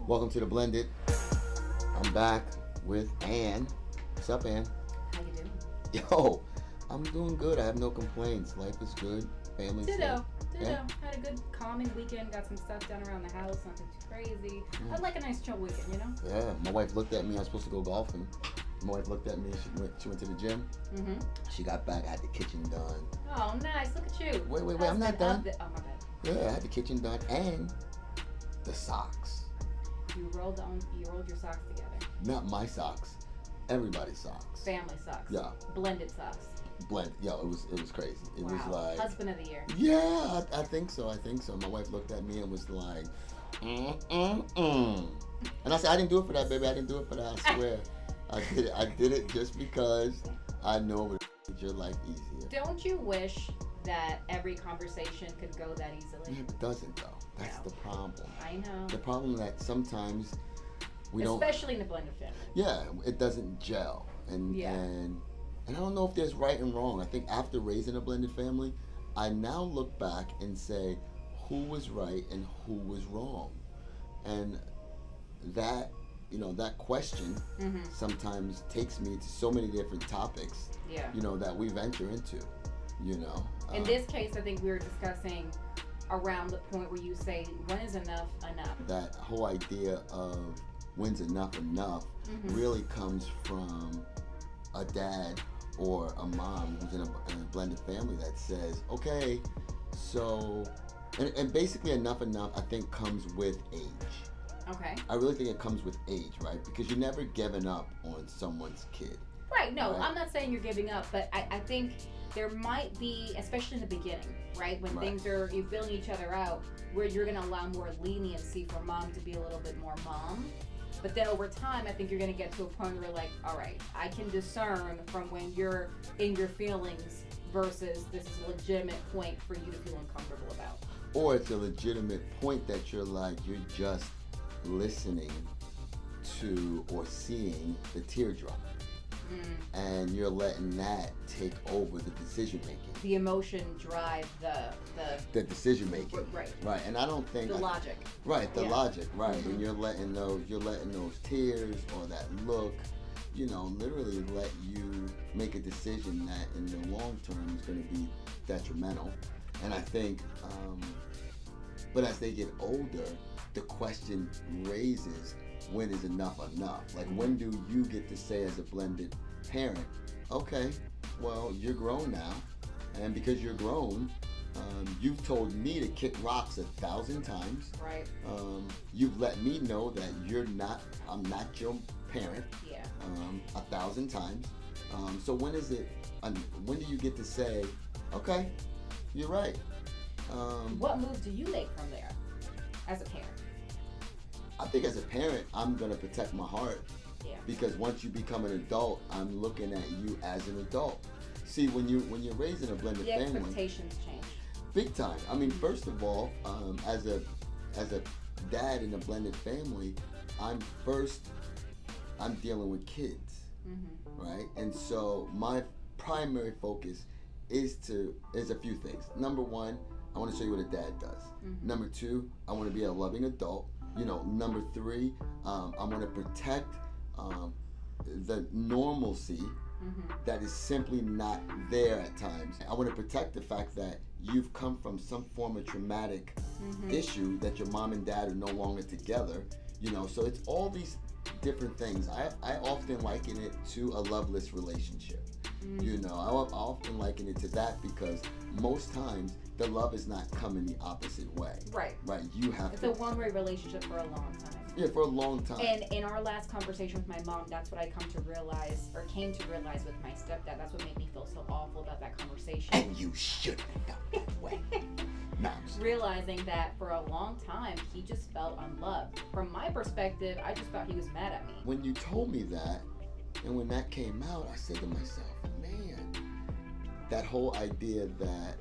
Welcome to the Blended. I'm back with Ann. What's up, Ann? How you doing? Yo, I'm doing good. I have no complaints. Life is good. Family's Ditto. good. Ditto. Yeah. Had a good calming weekend. Got some stuff done around the house. Nothing too crazy. I'd like a nice chill weekend, you know? Yeah. My wife looked at me. I was supposed to go golfing. My wife looked at me. She went to the gym. Mm-hmm. She got back. I had the kitchen done. Oh, nice. Look at you. Wait. I'm not done. Oh, my bad. Yeah, I had the kitchen done and the socks. You rolled your socks together. Not my socks. Everybody's socks. Family socks. Yeah. Blended socks. Blend. Yo, it was crazy. It was like husband of the year. Yeah, I think so. My wife looked at me and was like, And I said, I didn't do it for that, baby. I didn't do it for that. I swear. I did it just because I know it would make your life easier. Don't you wish that every conversation could go that easily? Yeah, it doesn't though. That's the problem. I know. The problem that sometimes we don't. Especially in the blended family. Yeah, it doesn't gel, and I don't know if there's right and wrong. I think after raising a blended family, I now look back and say who was right and who was wrong, and that that question sometimes takes me to so many different topics. Yeah. That we venture into. In this case, I think we were discussing around the point where you say, when is enough enough? That whole idea of when's enough really comes from a dad or a mom who's in a blended family that says, okay, so, and basically enough I think comes with age. Okay. I really think it comes with age, right? Because you're never giving up on someone's kid. Right, no, right? I'm not saying you're giving up, but I think there might be, especially in the beginning, right? When things are, you're feeling each other out, where you're going to allow more leniency for mom to be a little bit more mom. But then over time, I think you're going to get to a point where you're like, all right, I can discern from when you're in your feelings versus this is a legitimate point for you to feel uncomfortable about. Or it's a legitimate point that you're just listening to or seeing the teardrop. And you're letting that take over the decision making. The emotion drive the decision making. Right. And I don't think the logic. Right, the logic. Right, and you're letting those tears or that look, literally let you make a decision that in the long term is going to be detrimental. And I think, but as they get older, the question raises, when is enough? Like, when do you get to say as a blended parent, okay, well, you're grown now, and because you're grown, you've told me to kick rocks 1,000 times. Right. You've let me know that I'm not your parent. Yeah. 1,000 times. So when do you get to say, okay, you're right? What move do you make from there as a parent? I think as a parent, I'm going to protect my heart. Yeah. Because once you become an adult, I'm looking at you as an adult. See, when you're raising a blended family, the expectations change. Big time. I mean, first of all, as a dad in a blended family, I'm dealing with kids, right? And so my primary focus is a few things. Number one, I want to show you what a dad does. Number two, I want to be a loving adult. Number three, I want to protect the normalcy that is simply not there at times. I want to protect the fact that you've come from some form of traumatic issue, that your mom and dad are no longer together. So it's all these different things. I often liken it to a loveless relationship. I often liken it to that because most times the love is not coming the opposite way. Right. You have It's a one-way relationship for a long time. Yeah, for a long time. And in our last conversation with my mom, that's what I came to realize with my stepdad. That's what made me feel so awful about that conversation. And you shouldn't have felt that way. Realizing that for a long time, he just felt unloved. From my perspective, I just thought he was mad at me. When you told me that, and when that came out, I said to myself, man, that whole idea that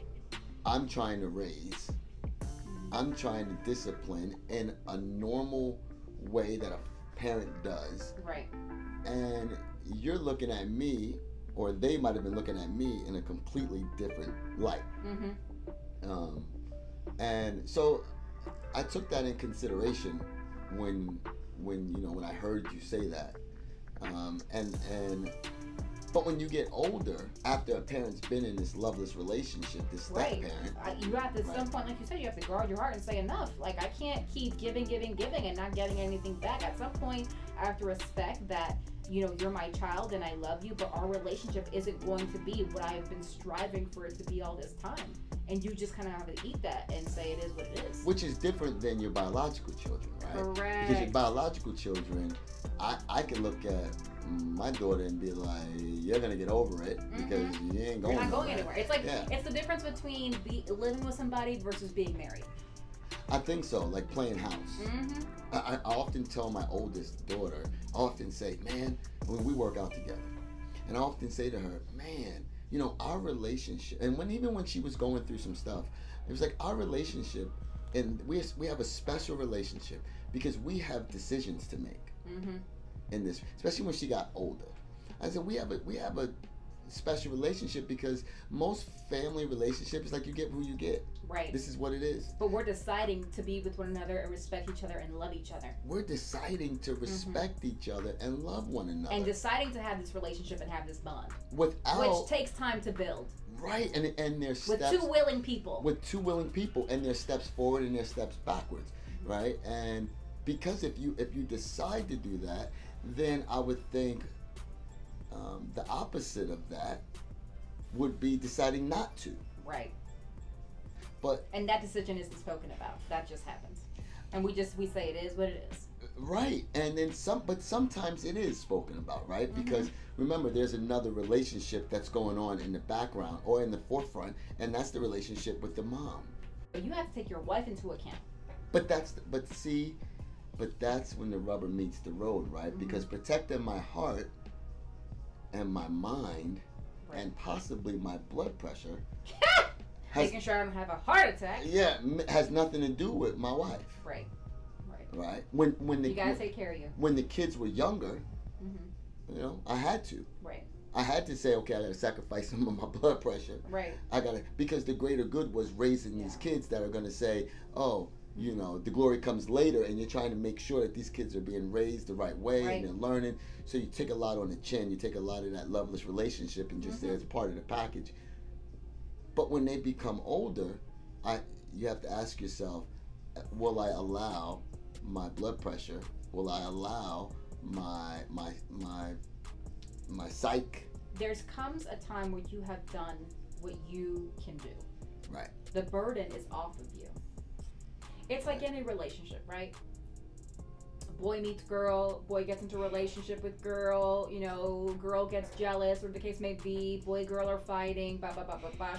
I'm trying to raise, I'm trying to discipline in a normal way that a parent does. Right. And you're looking at me, or they might have been looking at me in a completely different light. And so I took that in consideration when when I heard you say that, and but when you get older, after a parent's been in this loveless relationship, this step parent, you have to at some point, like you said, you have to guard your heart and say enough. Like, I can't keep giving and not getting anything back. At some point, I have to respect that, you're my child and I love you, but our relationship isn't going to be what I've been striving for it to be all this time. And you just kind of have to eat that and say it is what it is. Which is different than your biological children, right? Correct. Because your biological children, I can look at my daughter and be like, you're gonna get over it because you ain't going. You're not going anywhere. It's like it's the difference between living with somebody versus being married. I think so. Like playing house. I often tell my oldest daughter, I often say, man, when we work out together, and I often say to her, man, our relationship, and even when she was going through some stuff, it was like our relationship, and we have a special relationship because we have decisions to make. In this, especially when she got older, I said we have a special relationship because most family relationships, like, you get who you get. Right. This is what it is. But we're deciding to be with one another and respect each other and love each other. We're deciding to respect each other and love one another. And deciding to have this relationship and have this bond. Which takes time to build. Right, and there's steps. With two willing people. With two willing people, and there's steps forward and there's steps backwards, right? And because if you decide to do that, then I would think the opposite of that would be deciding not to. Right. And that decision isn't spoken about. That just happens. And we say it is what it is. Right. And then sometimes it is spoken about, right? Because remember, there's another relationship that's going on in the background or in the forefront, and that's the relationship with the mom. You have to take your wife into account. But that's when the rubber meets the road, right? Because protecting my heart and my mind and possibly my blood pressure making sure I don't have a heart attack. Yeah, has nothing to do with my wife. Right. Right. When you gotta take care of you. When the kids were younger, I had to. Right. I had to say, okay, I gotta sacrifice some of my blood pressure. Right. Because the greater good was raising these kids that are gonna say, oh, the glory comes later, and you're trying to make sure that these kids are being raised the right way and they're learning. So you take a lot on the chin. You take a lot of that loveless relationship and just say it's part of the package. But when they become older, you have to ask yourself, will I allow my blood pressure? Will I allow my psyche? There comes a time where you have done what you can do. Right. The burden is off of you. It's like any relationship, right? Boy meets girl, boy gets into a relationship with girl, girl gets jealous, or the case may be, boy, girl are fighting,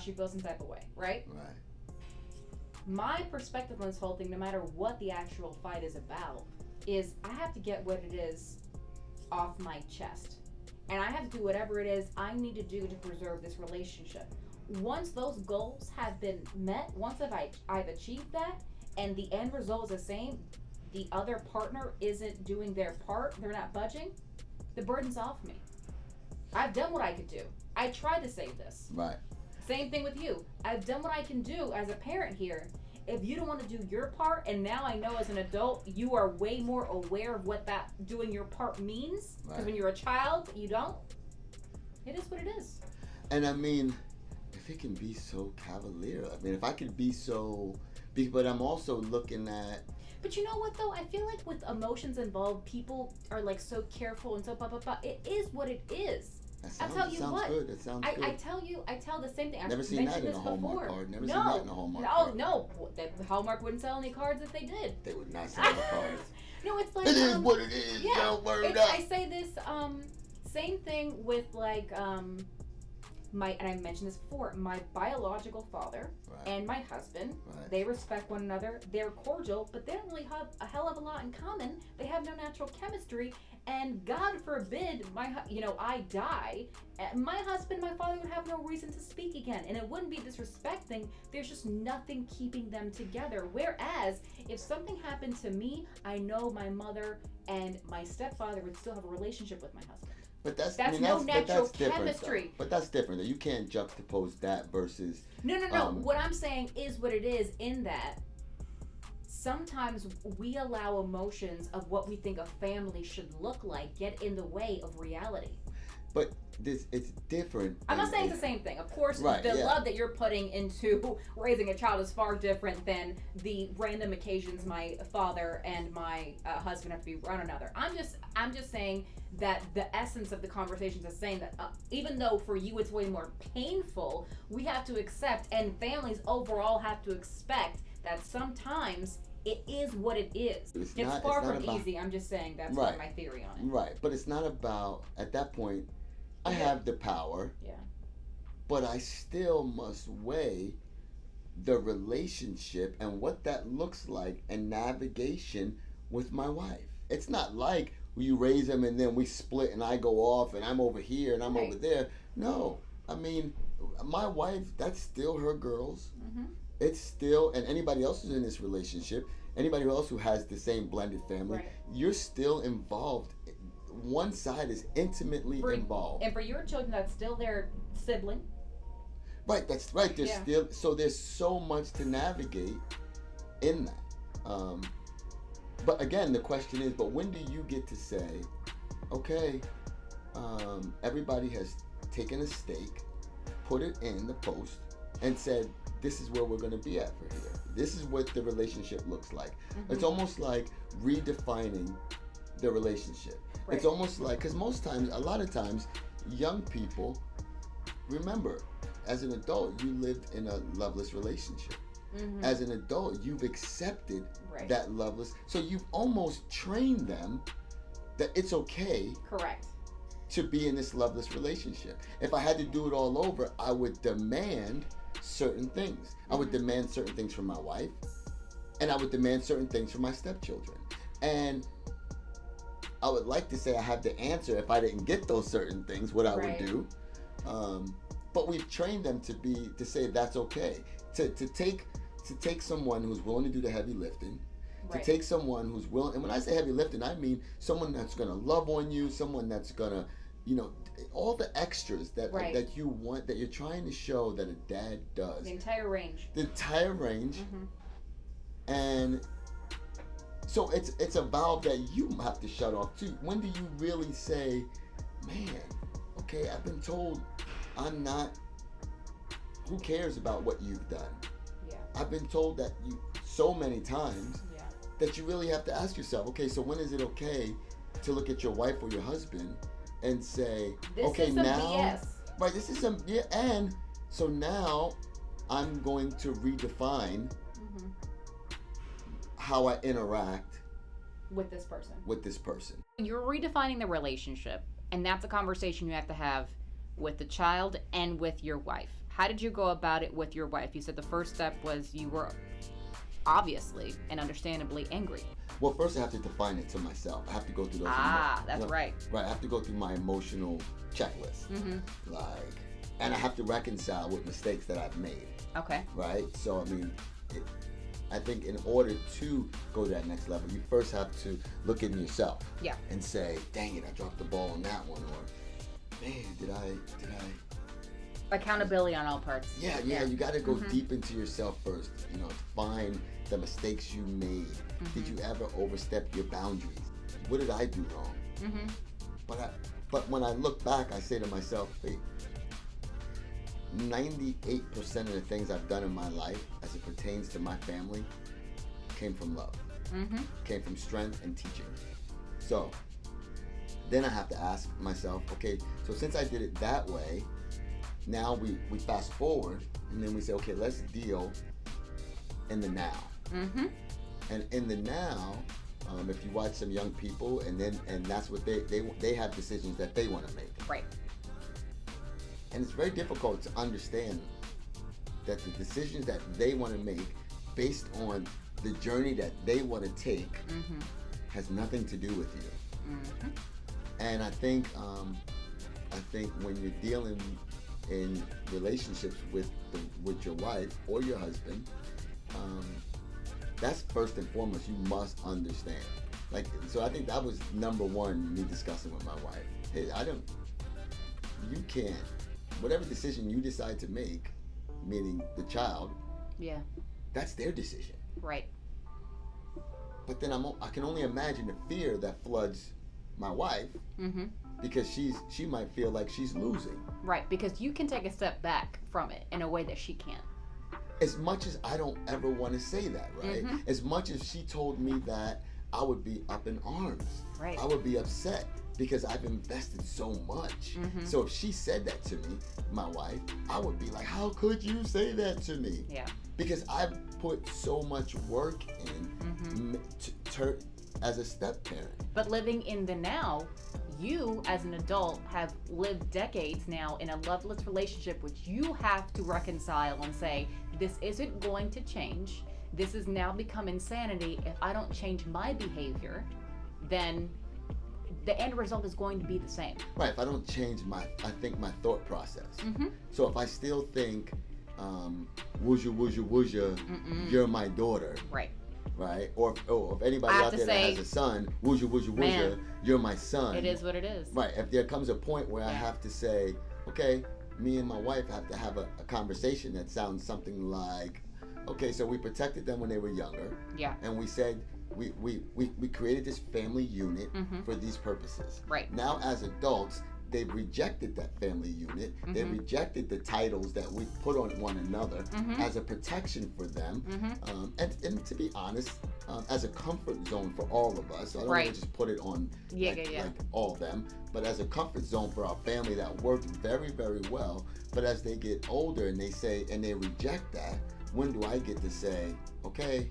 she feels some type of way, right? Right. My perspective on this whole thing, no matter what the actual fight is about, is I have to get what it is off my chest. And I have to do whatever it is I need to do to preserve this relationship. Once those goals have been met, once I've achieved that, and the end result is the same, the other partner isn't doing their part, they're not budging, the burden's off me. I've done what I could do. I tried to save this. Right. Same thing with you. I've done what I can do as a parent here. If you don't want to do your part, and now I know as an adult, you are way more aware of what that doing your part means. Because when you're a child, you don't. It is what it is. And I mean, if it can be so cavalier, if I could be so... But I'm also looking at... But you know what, though? I feel like with emotions involved, people are like so careful and so blah, blah, blah. It is what it is. Sounds good. It sounds good. I tell the same thing. Never I've seen that in a Hallmark card. Never seen that in a Hallmark card. No. Hallmark wouldn't sell any cards if they did. They would not sell the cards. No, it's like... It is what it is. Yeah. Word up. I say this, same thing with like, and I mentioned this before, my biological father and my husband, they respect one another, they're cordial, but they don't really have a hell of a lot in common. They have no natural chemistry, and God forbid I die, my husband and my father would have no reason to speak again, and it wouldn't be disrespecting. There's just nothing keeping them together. Whereas if something happened to me, I know my mother and my stepfather would still have a relationship with my husband. But that's natural chemistry. But that's different. You can't juxtapose that versus... No. What I'm saying is what it is in that sometimes we allow emotions of what we think a family should look like get in the way of reality. But it's different. I'm not saying it's the same thing. Of course, right, the yeah. love that you're putting into raising a child is far different than the random occasions my father and my husband have to be around another. I'm just saying that the essence of the conversation is saying that even though for you it's way more painful, we have to accept, and families overall have to expect, that sometimes it is what it is. It's far from easy. I'm just saying that's right, my theory on it. Right, but it's not about, at that point, I have the power. Yeah. But I still must weigh the relationship and what that looks like and navigation with my wife. It's not like you raise them and then we split and I go off and I'm over here and I'm over there. No. I mean, my wife, that's still her girls. Mm-hmm. It's still, and anybody else who's in this relationship, anybody else who has the same blended family, you're still involved. One side is intimately involved. And for your children, that's still their sibling. Right, that's right. There's still, so there's so much to navigate in that. But again, the question is, but when do you get to say, okay, everybody has taken a stake, put it in the post, and said, this is where we're going to be at for here. This is what the relationship looks like. Mm-hmm. It's almost like redefining the relationship. Right. It's almost like, because a lot of times, young people, remember, as an adult, you lived in a loveless relationship. Mm-hmm. As an adult, you've accepted that loveless, so you've almost trained them that it's okay. Correct. To be in this loveless relationship. If I had to do it all over, I would demand certain things. Mm-hmm. I would demand certain things from my wife, and I would demand certain things from my stepchildren. And I would like to say I have the answer if I didn't get those certain things, what I would do. But we've trained them to say that's okay. To take someone who's willing to do the heavy lifting, to take someone who's willing, and when I say heavy lifting, I mean someone that's gonna love on you, someone that's gonna, all the extras that you want, that you're trying to show that a dad does. The entire range. Mm-hmm. And so it's a valve that you have to shut off too. When do you really say, man, okay, I've been told I'm not, who cares about what you've done? Yeah. I've been told that you so many times that you really have to ask yourself, okay, so when is it okay to look at your wife or your husband and say, this okay, is some now, BS. Right, this is some, and so now I'm going to redefine how I interact with this person. You're redefining the relationship, and that's a conversation you have to have with the child and with your wife. How did you go about it with your wife? You said the first step was you were obviously and understandably angry. Well, first I have to define it to myself. I have to go through those. That's right. Right, I have to go through my emotional checklist. Mm-hmm. And I have to reconcile with mistakes that I've made. Okay. Right? So, I mean, I think in order to go to that next level, you first have to look in yourself. Yeah. And say, dang it, I dropped the ball on that one. Or, man, did I... Accountability on all parts. Yeah, you got to go deep into yourself first, to find the mistakes you made. Mm-hmm. Did you ever overstep your boundaries? What did I do wrong? Mm-hmm. But when I look back, I say to myself, wait, 98% of the things I've done in my life as it pertains to my family came from love, came from strength and teaching. So then I have to ask myself, okay, so since I did it that way, now we fast forward and then we say, okay, let's deal in the now. Mm-hmm. And in the now, if you watch some young people, and that's what they have decisions that they want to make. Right. And it's very difficult to understand that the decisions that they want to make based on the journey that they want to take has nothing to do with you. Mm-hmm. And I think when you're dealing in relationships with your wife or your husband, that's first and foremost, you must understand. So I think that was number one, me discussing with my wife. Hey, you can't, whatever decision you decide to make, meaning the child, that's their decision. Right. But then I can only imagine the fear that floods my wife, Mm-hmm. because she might feel like she's losing. Right, because you can take a step back from it in a way that she can't. As much as I don't ever want to say that, right? Mm-hmm. As much as she told me that, I would be up in arms. Right. I would be upset because I've invested so much. Mm-hmm. So if she said that to me, my wife, I would be like, how could you say that to me? Yeah. Because I've put so much work in as a step parent. But living in the now, you as an adult have lived decades now in a loveless relationship, which you have to reconcile and say, this isn't going to change. This has now become insanity. If I don't change my behavior, then the end result is going to be the same. Right, if I don't change my thought process. Mm-hmm. So if I still think, woozha, woozha, woozha, you're my daughter. Right. Right? Or if anybody out there that has a son, woozha, woozha, woozha, you're my son. It is what it is. Right. If there comes a point where I have to say, okay, me and my wife have to have a conversation that sounds something like, okay, so we protected them when they were younger. Yeah. And we said, we created this family unit for these purposes. Right. Now, as adults, they've rejected that family unit. They've rejected the titles that we put on one another as a protection for them. And to be honest, as a comfort zone for all of us. So I don't want to just put it on like all of them, but as a comfort zone for our family that worked very, very well. But as they get older and they reject that, when do I get to say, okay,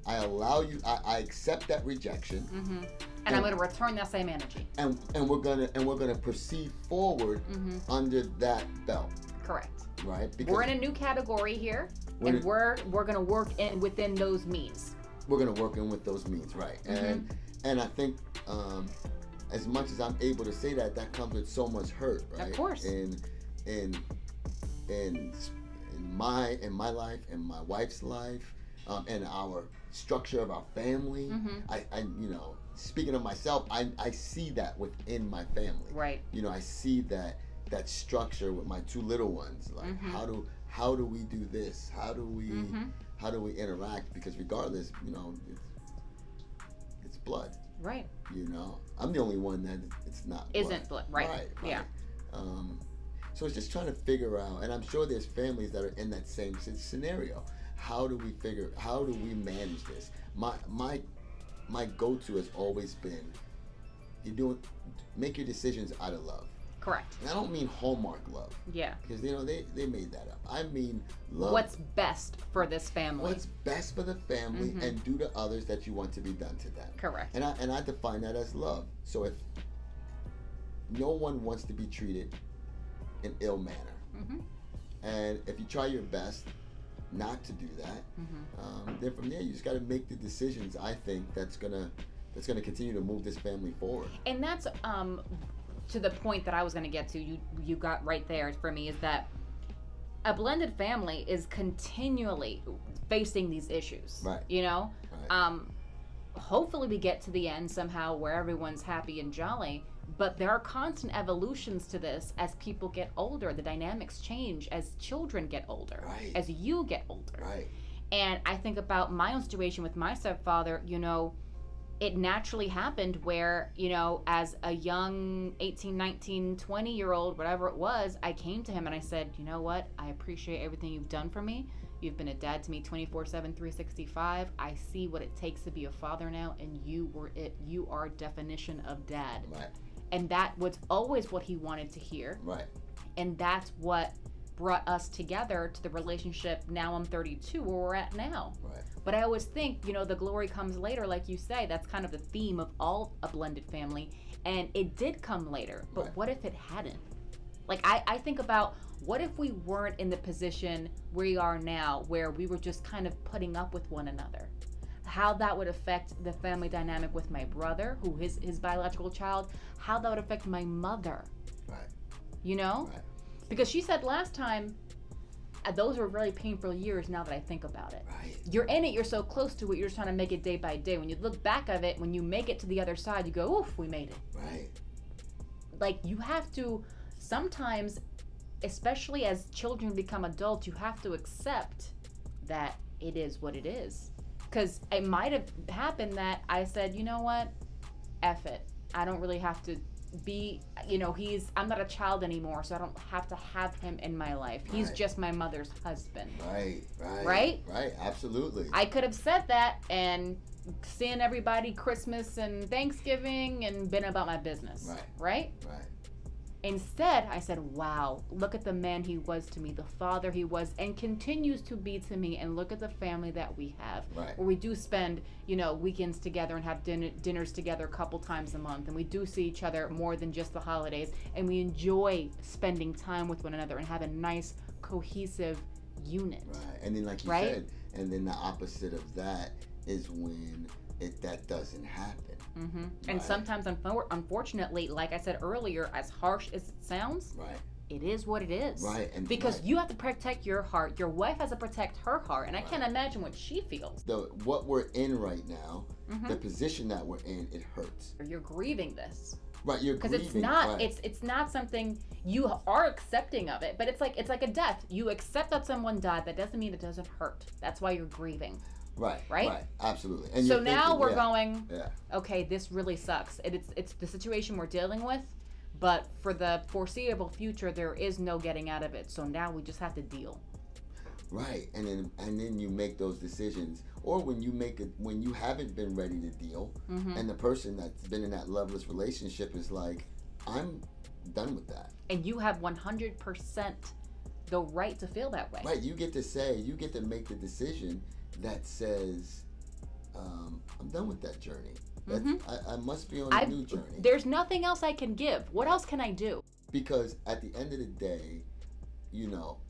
I allow you, I accept that rejection, and I'm going to return that same energy, and we're gonna proceed forward under that belt. Correct. Right. Because we're in a new category here, and we're going to work within those means. We're going to work in with those means, right? And I think as much as I'm able to say that, that comes with so much hurt, right? Of course. In my life, in my wife's life, and our structure of our family. I speaking of myself, I see that within my family. Right. I see that structure with my two little ones. Like how do we do this? How do we interact? Because regardless, it's blood. Right. I'm the only one that it's not blood. Isn't blood. Right. Yeah. So it's just trying to figure out, and I'm sure there's families that are in that same scenario. How do we manage this? My go-to has always been, make your decisions out of love. Correct. And I don't mean Hallmark love. Yeah. Because they made that up. I mean love. What's best for this family? What's best for the family, and do to others that you want to be done to them. Correct. And I define that as love. So if no one wants to be treated in ill manner, and if you try your best not to do that, then from there you just got to make the decisions. I think that's gonna continue to move this family forward. And that's to the point that I was going to get to. You got right there for me, is that a blended family is continually facing these issues. Right. Right. Hopefully we get to the end somehow where everyone's happy and jolly. But there are constant evolutions to this as people get older. The dynamics change as children get older, as you get older. Right. And I think about my own situation with my stepfather. It naturally happened where, as a young 18, 19, 20-year-old, whatever it was, I came to him and I said, you know what? I appreciate everything you've done for me. You've been a dad to me 24/7, 365. I see what it takes to be a father now, and you were it. You are definition of dad. Right. And that was always what he wanted to hear. Right. And that's what brought us together to the relationship. Now I'm 32, where we're at now. Right. But I always think, the glory comes later, like you say. That's kind of the theme of all a blended family. And it did come later. But what if it hadn't? Like, I think about, what if we weren't in the position we are now, where we were just kind of putting up with one another? How that would affect the family dynamic with my brother, who is his biological child, how that would affect my mother. Right. Right. Because she said last time, those were really painful years now that I think about it. Right. You're in it, you're so close to it, you're just trying to make it day by day. When you look back of it, when you make it to the other side, you go, oof, we made it. Right. Like, you have to, sometimes, especially as children become adults, you have to accept that it is what it is. Because it might have happened that I said, you know what, F it. I don't really have to be, I'm not a child anymore, so I don't have to have him in my life. He's just my mother's husband. Right? Right, absolutely. I could have said that and seen everybody Christmas and Thanksgiving and been about my business. Right? Instead, I said, wow, look at the man he was to me, the father he was and continues to be to me, and look at the family that we have. Where we do spend, weekends together and have dinners together a couple times a month, and we do see each other more than just the holidays, and we enjoy spending time with one another and have a nice, cohesive unit. And then like you said, and then the opposite of that is when that doesn't happen. And sometimes, unfortunately, like I said earlier, as harsh as it sounds, it is what it is. And because you have to protect your heart. Your wife has to protect her heart, and I can't imagine what she feels. What we're in right now, the position that we're in, it hurts. You're grieving this. You're grieving. Because it's not something you are accepting of it, but it's like a death. You accept that someone died. That doesn't mean it doesn't hurt. That's why you're grieving. Right, absolutely. And so now we're going, okay, this really sucks. It's the situation we're dealing with, but for the foreseeable future, there is no getting out of it. So now we just have to deal. And then you make those decisions, or when you haven't been ready to deal, and the person that's been in that loveless relationship is like, I'm done with that. And you have 100% the right to feel that way. You get to make the decision that says, I'm done with that journey. I must be on a new journey. There's nothing else I can give. What else can I do? Because at the end of the day,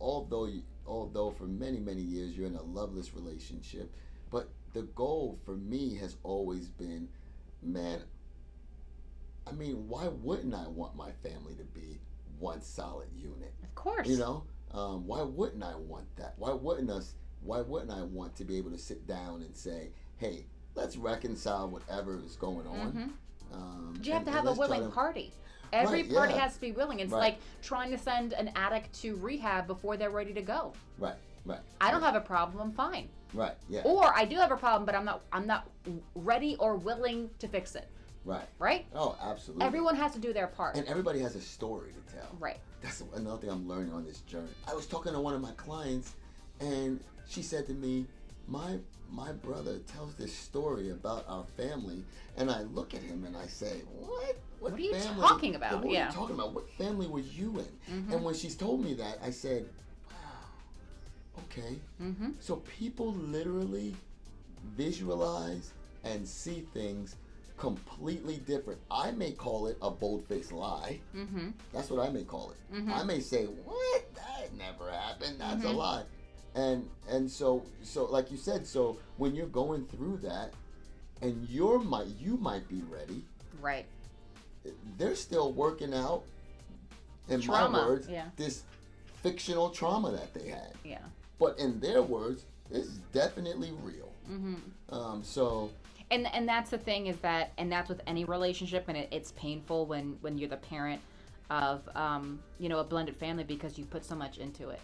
although for many, many years you're in a loveless relationship, but the goal for me has always been, man, I mean, why wouldn't I want my family to be one solid unit? Of course. Why wouldn't I want that? Why wouldn't I want to be able to sit down and say, hey, let's reconcile whatever is going on? You have to have a willing party. Every party has to be willing. It's like trying to send an addict to rehab before they're ready to go. I don't have a problem. I'm fine. Or I do have a problem, but I'm not ready or willing to fix it. Right? Oh, absolutely. Everyone has to do their part. And everybody has a story to tell. That's another thing I'm learning on this journey. I was talking to one of my clients, and she said to me, my brother tells this story about our family, and I look at him and I say, what are you family, talking about? What are you talking about? What family were you in? And when she's told me that, I said, wow, okay. So people literally visualize and see things completely different. I may call it a bold-faced lie. That's what I may call it. I may say, what? That never happened. That's a lie. And so like you said, so when you're going through that, and you might be ready. They're still working out, in trauma, my words, this fictional trauma that they had. But in their words, it's definitely real. And that's the thing, is that, and that's with any relationship, and it's painful when you're the parent of a blended family, because you put so much into it.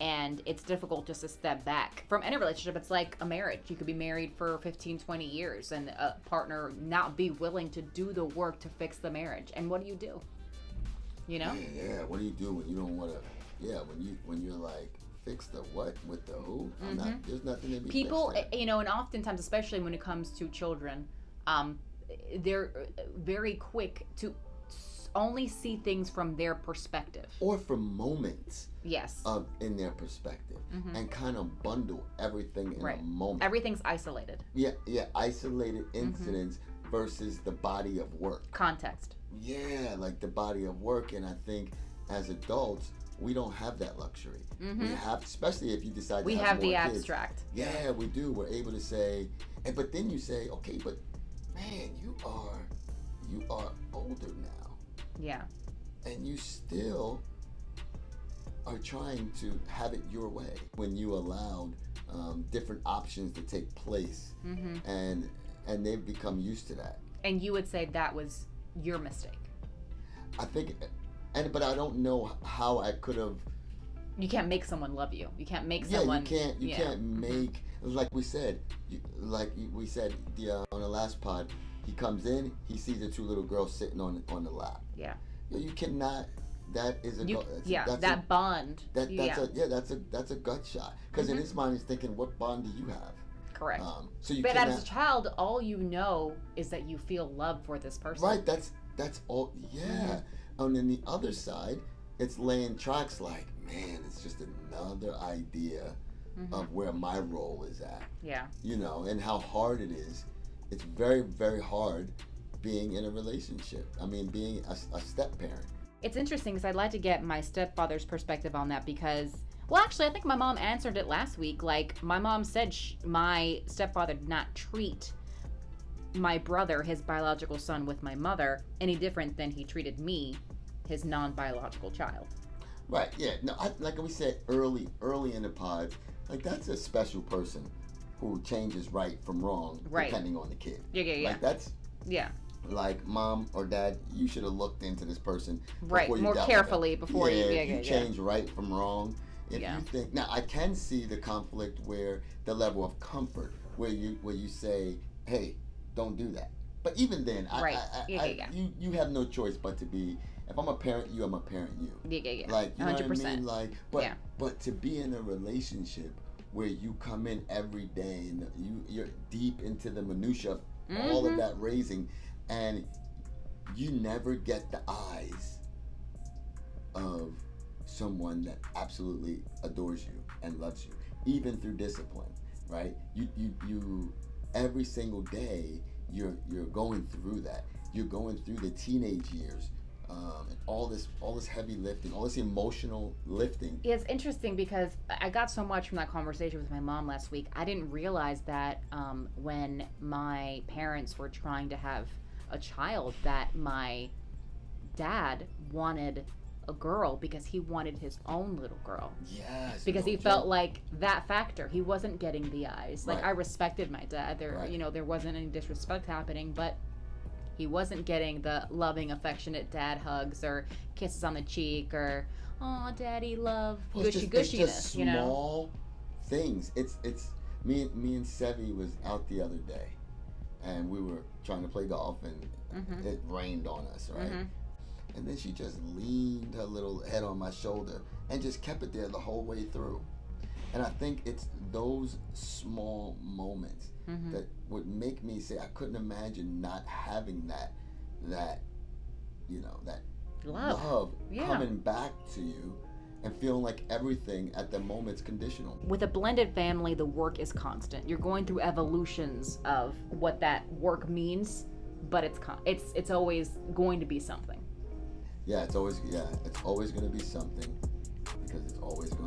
And it's difficult just to step back from any relationship. It's like a marriage. You could be married for 15, 20 years and a partner not be willing to do the work to fix the marriage. And what do you do? Yeah, what do you do when you don't want to, when you're like, fix the what with the who? There's nothing to be people, fixed there. And oftentimes, especially when it comes to children, they're very quick to only see things from their perspective. Or from moments. Yes. In their perspective. And kind of bundle everything in a moment. Everything's isolated. Isolated incidents versus the body of work. Context. Yeah, like the body of work. And I think as adults, we don't have that luxury. We have, especially if you decide we to have more the kids. Abstract. Yeah, we do. We're able to say, but then you say, okay, but man, you are older now. Yeah. And you still are trying to have it your way. When you allowed different options to take place, and they've become used to that. And you would say that was your mistake. I think, but I don't know how I could have. You can't make someone love you. You can't make someone. You can't make. like we said, on the last pod, he comes in, he sees the two little girls sitting on the lap. Yeah. You cannot. That is a that bond. That's a gut shot, because in his mind he's thinking, what bond do you have? Correct. So you but cannot, as a child, all you know is that you feel love for this person. right? That's all. Yeah. And then the other side, it's laying tracks like, man, it's just another idea of where my role is at. Yeah. And how hard it is. It's very, very hard being in a relationship. I mean, being a step parent. It's interesting because I'd like to get my stepfather's perspective on that because, well, actually, I think my mom answered it last week. Like, my mom said my stepfather did not treat my brother, his biological son, with my mother any different than he treated me, his non-biological child. Right, yeah. No, like we said early in the pod, like, that's a special person who changes right from wrong depending on the kid. Yeah. Like, that's... Yeah. Like, mom or dad, you should have looked into this person before you more carefully before you change right from wrong. If you think, now I can see the conflict where the level of comfort where you say, hey, don't do that. But even then, you have no choice but to be. If I'm a parent, you, I'm a parent, you. Yeah. Like, you 100%. Know what I mean? Like, but to be in a relationship where you come in every day and you're deep into the minutia of all of that raising, and you never get the eyes of someone that absolutely adores you and loves you, even through discipline, right? You every single day you're going through that. You're going through the teenage years, and all this heavy lifting, all this emotional lifting. It's interesting because I got so much from that conversation with my mom last week. I didn't realize that when my parents were trying to have a child, that my dad wanted a girl because he wanted his own little girl. Yes. Because he felt like that factor. He wasn't getting the eyes. Like, I respected my dad. There wasn't any disrespect happening, but he wasn't getting the loving, affectionate dad hugs or kisses on the cheek or, oh, daddy love, gushiness. It's just small things. It's me and Sevi was out the other day, and we were trying to play golf, and it rained on us, right? And then she just leaned her little head on my shoulder and just kept it there the whole way through. And I think it's those small moments that would make me say I couldn't imagine not having that love coming back to you and feeling like everything at the moment's conditional. With a blended family, the work is constant. You're going through evolutions of what that work means, but it's always going to be something. Yeah, it's always going to be something, because it's always going